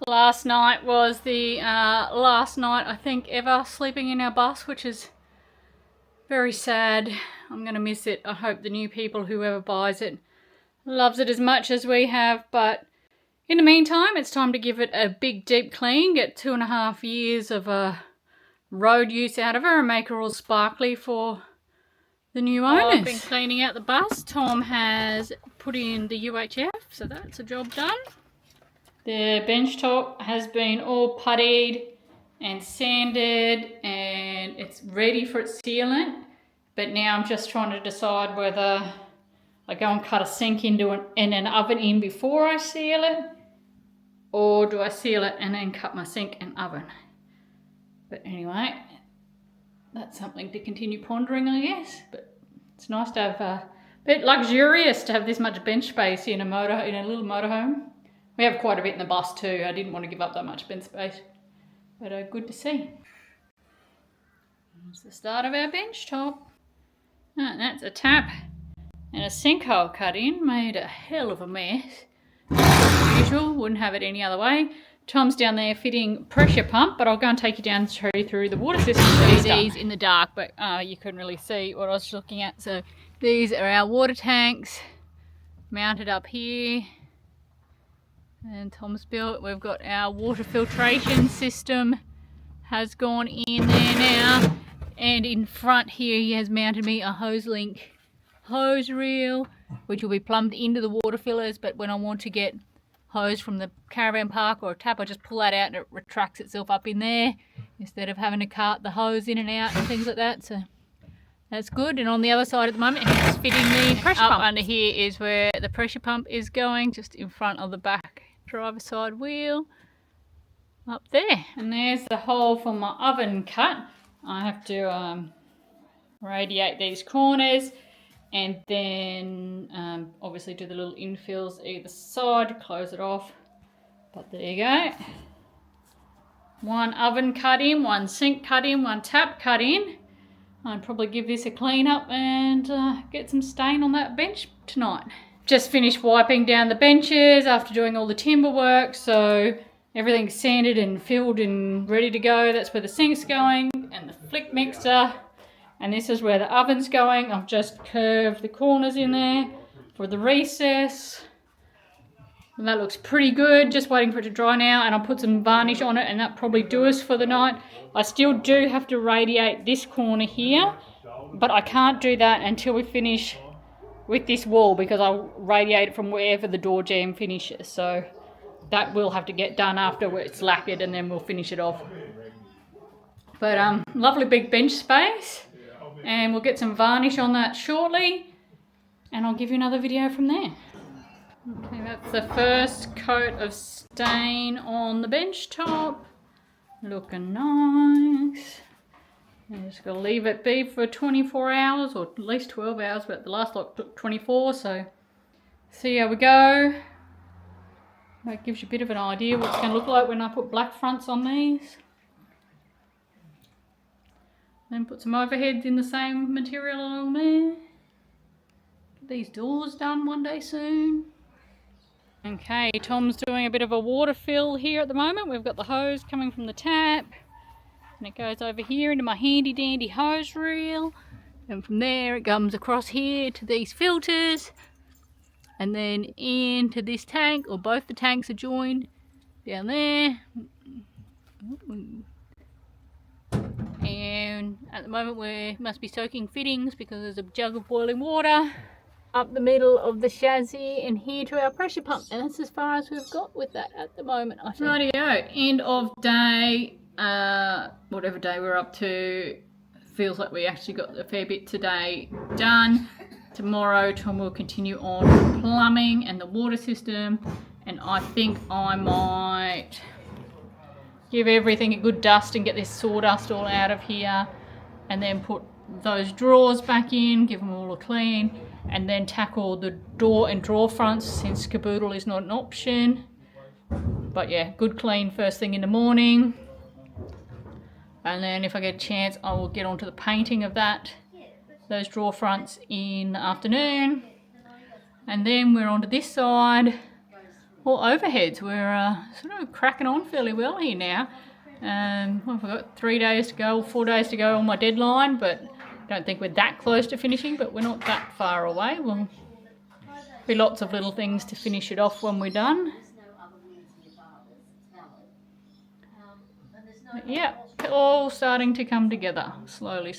Last night was the last night I think ever sleeping in our bus, which is very sad. I'm going to miss it. I hope the new people, whoever buys it, loves it as much as we have. But in the meantime, it's time to give it a big deep clean, get 2.5 years of road use out of her and make her all sparkly for the new owners. I've been cleaning out the bus. Tom has put in the UHF, so that's a job done. The bench top has been all puttied and sanded and it's ready for its sealant. But now I'm just trying to decide whether I go and cut a sink into an oven in before I seal it, or do I seal it and then cut my sink and oven. But anyway, that's something to continue pondering, I guess. But it's nice to have a bit luxurious to have this much bench space in a little motorhome. We have quite a bit in the bus too. I didn't want to give up that much bench space, but good to see. That's the start of our bench top. And that's a tap and a sinkhole cut in. Made a hell of a mess. As usual, wouldn't have it any other way. Tom's down there fitting pressure pump, but I'll go and take you down through the water system. These in the dark, but you couldn't really see what I was looking at. So these are our water tanks mounted up here. And Tom's built. We've got our water filtration system has gone in there now. And in front here he has mounted me a HoseLink hose reel, which will be plumbed into the water fillers, but when I want to get hose from the caravan park or a tap, I just pull that out and it retracts itself up in there instead of having to cart the hose in and out and things like that. So that's good. And on the other side at the moment he's fitting the pressure pump. Up under here is where the pressure pump is going, just in front of the back driver's side wheel up there. And there's the hole for my oven cut. I have to radiate these corners and then obviously do the little infills either side, close it off. But there you go. One oven cut in, one sink cut in, one tap cut in. I'd probably give this a clean up and get some stain on that bench tonight. Just finished wiping down the benches after doing all the timber work, so everything's sanded and filled and ready to go. That's where the sink's going and the flick mixer, and this is where the oven's going. I've just curved the corners in there for the recess, and that looks pretty good. Just waiting for it to dry now, and I'll put some varnish on it and that'll probably do us for the night. I still do have to radiate this corner here, but I can't do that until we finish with this wall because I'll radiate it from wherever the door jamb finishes. So that will have to get done after it's lacquered and then we'll finish it off. But lovely big bench space, and we'll get some varnish on that shortly and I'll give you another video from there. Okay, that's the first coat of stain on the bench top. Looking nice. I'm just going to leave it be for 24 hours or at least 12 hours, but the last lot took 24, so see how we go. That gives you a bit of an idea what it's going to look like when I put black fronts on these. Then put some overheads in the same material along there. Get these doors done one day soon. Okay, Tom's doing a bit of a water fill here at the moment. We've got the hose coming from the tap. And it goes over here into my handy dandy hose reel, and from there it comes across here to these filters and then into this tank, or both the tanks are joined down there. And at the moment we must be soaking fittings because there's a jug of boiling water up the middle of the chassis and here to our pressure pump, and that's as far as we've got with that at the moment, I think. Rightio, end of day. Whatever day we're up to, feels like we actually got a fair bit today done. Tomorrow Tom will continue on plumbing and the water system, and I think I might give everything a good dust and get this sawdust all out of here, and then put those drawers back in, give them all a clean, and then tackle the door and drawer fronts since caboodle is not an option. But yeah, good clean first thing in the morning. And then if I get a chance, I will get onto the painting of those drawer fronts in the afternoon. And then we're onto this side All overheads. We're sort of cracking on fairly well here now. Well, we've got 3 days to go, 4 days to go on my deadline, but I don't think we're that close to finishing, but we're not that far away. We'll be lots of little things to finish it off when we're done. But yeah, all starting to come together slowly.